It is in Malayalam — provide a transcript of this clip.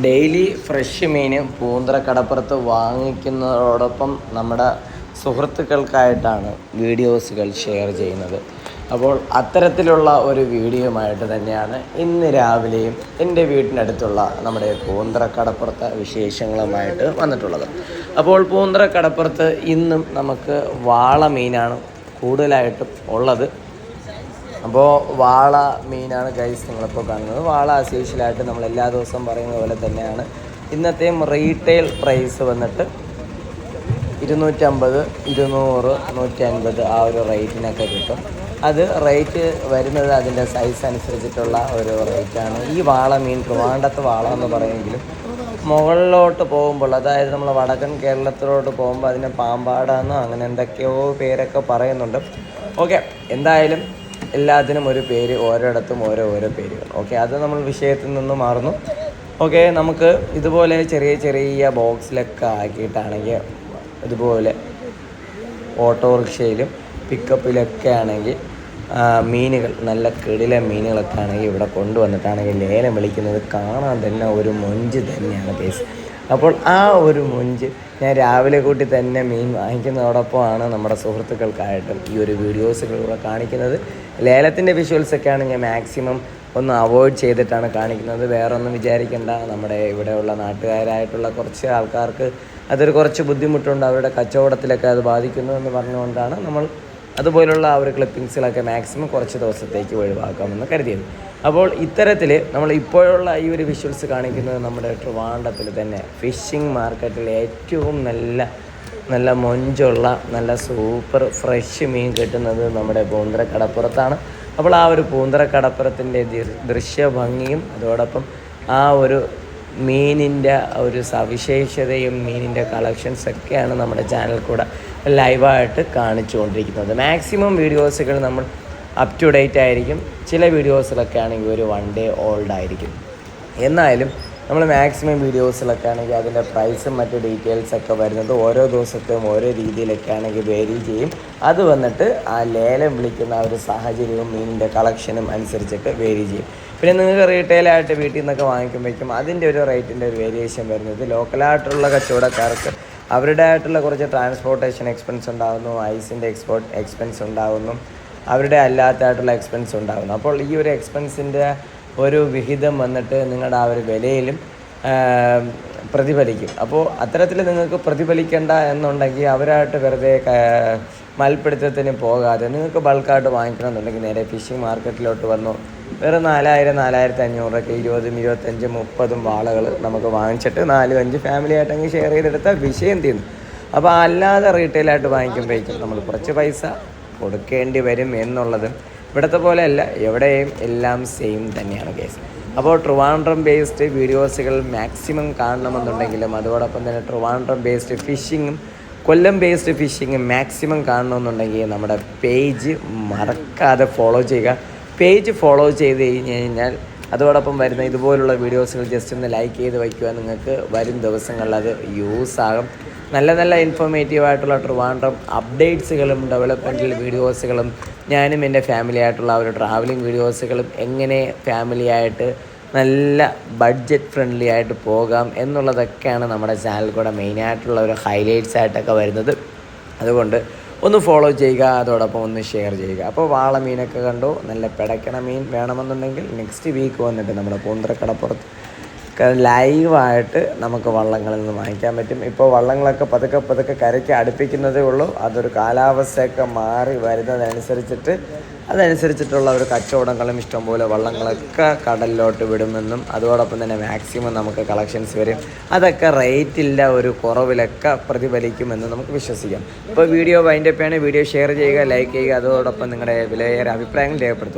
ഡെയിലി ഫ്രഷ് മീൻ പൂന്തറ കടപ്പുറത്ത് വാങ്ങിക്കുന്നതോടൊപ്പം നമ്മുടെ സുഹൃത്തുക്കൾക്കായിട്ടാണ് വീഡിയോസുകൾ ഷെയർ ചെയ്യുന്നത്. അപ്പോൾ അത്തരത്തിലുള്ള ഒരു വീഡിയോയുമായിട്ട് തന്നെയാണ് ഇന്ന് രാവിലെയും എൻ്റെ വീട്ടിനടുത്തുള്ള നമ്മുടെ പൂന്തറ കടപ്പുറത്തെ വിശേഷങ്ങളുമായിട്ട് വന്നിട്ടുള്ളത്. അപ്പോൾ പൂന്തറ കടപ്പുറത്ത് ഇന്നും നമുക്ക് വാള മീനാണ് കൂടുതലായിട്ടും ഉള്ളത്. അപ്പോൾ വാള മീനാണ് ഗൈസ് നിങ്ങളിപ്പോൾ കാണുന്നത്. വാള അസീഷ്യലായിട്ട് നമ്മൾ എല്ലാ ദിവസവും പറയുന്ന പോലെ തന്നെയാണ്. ഇന്നത്തെയും റീറ്റെയിൽ പ്രൈസ് വന്നിട്ട് 250, 200, 150 ആ ഒരു റേറ്റിനൊക്കെ കിട്ടും. അത് റേറ്റ് വരുന്നത് അതിൻ്റെ സൈസ് അനുസരിച്ചിട്ടുള്ള ഒരു റേറ്റാണ്. ഈ വാള മീൻ ട്രിവാൻഡ്രത്ത് വാള എന്ന് പറയുമെങ്കിലും മുകളിലോട്ട് പോകുമ്പോൾ, അതായത് നമ്മൾ വടക്കൻ കേരളത്തിലോട്ട് പോകുമ്പോൾ അതിന് പാമ്പാടാന്നോ അങ്ങനെ എന്തൊക്കെയോ പേരൊക്കെ പറയുന്നുണ്ട്. ഓക്കെ, എന്തായാലും എല്ലാത്തിനും ഒരു പേര്, ഓരോയിടത്തും ഓരോ പേരുകൾ. ഓക്കെ, അത് നമ്മൾ വിഷയത്തിൽ നിന്ന് മാറുന്നു. ഓക്കെ, നമുക്ക് ഇതുപോലെ ചെറിയ ചെറിയ ബോക്സിലൊക്കെ ആക്കിയിട്ടാണെങ്കിൽ, ഇതുപോലെ ഓട്ടോറിക്ഷയിലും പിക്കപ്പിലൊക്കെ ആണെങ്കിൽ മീനുകൾ, നല്ല കിടില മീനുകളൊക്കെ ആണെങ്കിൽ ഇവിടെ കൊണ്ടുവന്നിട്ടാണെങ്കിൽ ലേലം വിളിക്കുന്നത് കാണാൻ തന്നെ ഒരു മൊഞ്ച് തന്നെയാണ് കേസ്. അപ്പോൾ ആ ഒരു മൊഞ്ച് ഞാൻ രാവിലെ കൂട്ടി തന്നെ മീൻ വാങ്ങിക്കുന്നതോടൊപ്പമാണ് നമ്മുടെ സുഹൃത്തുക്കൾക്കായിട്ടും ഈ ഒരു വീഡിയോസുകളിലൂടെ കാണിക്കുന്നത്. ലേലത്തിൻ്റെ വിഷ്വൽസൊക്കെയാണ് ഞാൻ മാക്സിമം ഒന്ന് അവോയ്ഡ് ചെയ്തിട്ടാണ് കാണിക്കുന്നത്. വേറൊന്നും വിചാരിക്കേണ്ട, നമ്മുടെ ഇവിടെയുള്ള നാട്ടുകാരായിട്ടുള്ള കുറച്ച് ആൾക്കാർക്ക് അതൊരു കുറച്ച് ബുദ്ധിമുട്ടുണ്ട്, അവരുടെ കച്ചവടത്തിലൊക്കെ അത് ബാധിക്കുന്നു എന്ന് പറഞ്ഞുകൊണ്ടാണ് നമ്മൾ അതുപോലുള്ള ആ ഒരു ക്ലിപ്പിങ്സുകളൊക്കെ മാക്സിമം കുറച്ച് ദിവസത്തേക്ക് ഒഴിവാക്കാമെന്ന് കരുതിയത്. അപ്പോൾ ഇത്തരത്തിൽ നമ്മൾ ഇപ്പോഴുള്ള ഈ ഒരു വിഷ്വൽസ് കാണിക്കുന്നത് നമ്മുടെ ട്രിവാൻഡ്രത്തിൽ തന്നെ ഫിഷിംഗ് മാർക്കറ്റിൽ ഏറ്റവും നല്ല മൊഞ്ചുള്ള നല്ല സൂപ്പർ ഫ്രഷ് മീൻ കിട്ടുന്നത് നമ്മുടെ പൂന്തറ കടപ്പുറത്താണ്. അപ്പോൾ ആ ഒരു പൂന്തറ കടപ്പുറത്തിൻ്റെ ദൃശ്യഭംഗിയും അതോടൊപ്പം ആ ഒരു മീനിൻ്റെ ഒരു സവിശേഷതയും മീനിൻ്റെ കളക്ഷൻസൊക്കെയാണ് നമ്മുടെ ചാനൽ കൂടെ ലൈവായിട്ട് കാണിച്ചുകൊണ്ടിരിക്കുന്നത്. മാക്സിമം വീഡിയോസുകൾ നമ്മൾ അപ് ടു ഡേറ്റ് ആയിരിക്കും. ചില വീഡിയോസിലൊക്കെ ആണെങ്കിൽ ഒരു 1 day ഓൾഡ് ആയിരിക്കും. എന്നാലും നമ്മൾ മാക്സിമം വീഡിയോസിലൊക്കെ ആണെങ്കിൽ അതിൻ്റെ പ്രൈസും മറ്റ് ഡീറ്റെയിൽസൊക്കെ വരുന്നത് ഓരോ ദിവസത്തെയും ഓരോ രീതിയിലൊക്കെ ആണെങ്കിൽ വേരി ചെയ്യും. അത് വന്നിട്ട് ആ ലേലം വിളിക്കുന്ന ആ ഒരു സാഹചര്യവും മീനിൻ്റെ കളക്ഷനും അനുസരിച്ചിട്ട് വേരി ചെയ്യും. പിന്നെ നിങ്ങൾക്ക് റീറ്റെയിലായിട്ട് വീട്ടിൽ നിന്നൊക്കെ വാങ്ങിക്കുമ്പോഴേക്കും അതിൻ്റെ ഒരു റേറ്റിൻ്റെ ഒരു വേരിയേഷൻ വരുന്നത് ലോക്കലായിട്ടുള്ള കച്ചവടക്കാർക്ക് അവരുടേതായിട്ടുള്ള കുറച്ച് ട്രാൻസ്പോർട്ടേഷൻ എക്സ്പെൻസ് ഉണ്ടാകുന്നു, ഐസിൻ്റെ എക്സ്പെൻസ് ഉണ്ടാകുന്നു, അവരുടെ അല്ലാത്തതായിട്ടുള്ള എക്സ്പെൻസ് ഉണ്ടാകുന്നു. അപ്പോൾ ഈ ഒരു എക്സ്പെൻസിൻ്റെ ഒരു വിഹിതം വന്നിട്ട് നിങ്ങളുടെ ആ ഒരു വിലയിലും പ്രതിഫലിക്കും. അപ്പോൾ അത്തരത്തിൽ നിങ്ങൾക്ക് പ്രതിഫലിക്കേണ്ട എന്നുണ്ടെങ്കിൽ അവരായിട്ട് വെറുതെ മൽപ്പിടുത്തത്തിന് പോകാതെ നിങ്ങൾക്ക് ബൾക്കായിട്ട് വാങ്ങിക്കണം എന്നുണ്ടെങ്കിൽ നേരെ ഫിഷിംഗ് മാർക്കറ്റിലോട്ട് വന്നു വേറെ 4000, 4500 20, 25, 30 വാളകൾ നമുക്ക് വാങ്ങിച്ചിട്ട് 4-5 ഫാമിലി ആയിട്ടെങ്കിൽ ഷെയർ ചെയ്തെടുത്താൽ വിഷയം തീർന്നു. അപ്പോൾ അല്ലാതെ റീറ്റെയിലായിട്ട് വാങ്ങിക്കുമ്പോഴേക്കും നമ്മൾ കുറച്ച് പൈസ കൊടുക്കേണ്ടി വരും എന്നുള്ളത് ഇവിടുത്തെ പോലെ അല്ല, എവിടെയും എല്ലാം സെയിം തന്നെയാണ് കേസ്. അപ്പോൾ ട്രിവാൻഡ്രം ബേസ്ഡ് വീഡിയോസുകൾ മാക്സിമം കാണണമെന്നുണ്ടെങ്കിലും അതോടൊപ്പം തന്നെ ട്രിവാൻഡ്രം ബേസ്ഡ് ഫിഷിങ്ങും കൊല്ലം ബേസ്ഡ് ഫിഷിങ്ങും മാക്സിമം കാണണമെന്നുണ്ടെങ്കിൽ നമ്മുടെ പേജ് മറക്കാതെ ഫോളോ ചെയ്യുക. പേജ് ഫോളോ ചെയ്ത് കഴിഞ്ഞാൽ അതോടൊപ്പം വരുന്ന ഇതുപോലുള്ള വീഡിയോസുകൾ ജസ്റ്റ് ഒന്ന് ലൈക്ക് ചെയ്ത് വയ്ക്കുക. നിങ്ങൾക്ക് വരും ദിവസങ്ങളിൽ അത് യൂസ് ആകും. നല്ല ഇൻഫോർമേറ്റീവായിട്ടുള്ള ട്രിവാൻഡ്രം അപ്ഡേറ്റ്സുകളും ഡെവലപ്മെൻറ്റൽ വീഡിയോസുകളും ഞാനും എൻ്റെ ഫാമിലി ആയിട്ടുള്ള ഒരു ട്രാവലിംഗ് വീഡിയോസുകളും എങ്ങനെ ഫാമിലിയായിട്ട് നല്ല ബഡ്ജറ്റ് ഫ്രണ്ട്ലി ആയിട്ട് പോകാം എന്നുള്ളതൊക്കെയാണ് നമ്മുടെ ചാനൽ കൂടെ മെയിനായിട്ടുള്ള ഒരു ഹൈലൈറ്റ്സ് ആയിട്ടൊക്കെ വരുന്നത്. അതുകൊണ്ട് ഒന്ന് ഫോളോ ചെയ്യുക, അതോടൊപ്പം ഒന്ന് ഷെയർ ചെയ്യുക. അപ്പോൾ വാള മീനൊക്കെ കണ്ടു. നല്ല പിടയ്ക്കണ മീൻ വേണമെന്നുണ്ടെങ്കിൽ നെക്സ്റ്റ് വീക്ക് വന്നിട്ട് നമ്മുടെ പൂന്തറ കടപ്പുറത്ത് ലൈവായിട്ട് നമുക്ക് വള്ളങ്ങളിൽ നിന്ന് വാങ്ങിക്കാൻ പറ്റും. ഇപ്പോൾ വള്ളങ്ങളൊക്കെ പതുക്കെ കരയ്ക്ക് അടുപ്പിക്കുന്നതേ ഉള്ളൂ. അതൊരു കാലാവസ്ഥയൊക്കെ മാറി അതനുസരിച്ചിട്ടുള്ള ഒരു കച്ചവടങ്ങളും ഇഷ്ടംപോലെ വള്ളങ്ങളൊക്കെ കടലിലോട്ട് വിടുമെന്നും അതോടൊപ്പം തന്നെ മാക്സിമം നമുക്ക് കളക്ഷൻസ് വരും. അതൊക്കെ റേറ്റില്ല ഒരു കുറവിലൊക്കെ പ്രതിഫലിക്കുമെന്ന് നമുക്ക് വിശ്വസിക്കാം. ഇപ്പോൾ വീഡിയോ വൈൻഡപ്പ് ചെയ്യണേ, വീഡിയോ ഷെയർ ചെയ്യുക, ലൈക്ക് ചെയ്യുക, അതോടൊപ്പം നിങ്ങളുടെ വിലയേറെ അഭിപ്രായങ്ങൾ രേഖപ്പെടുത്തുക.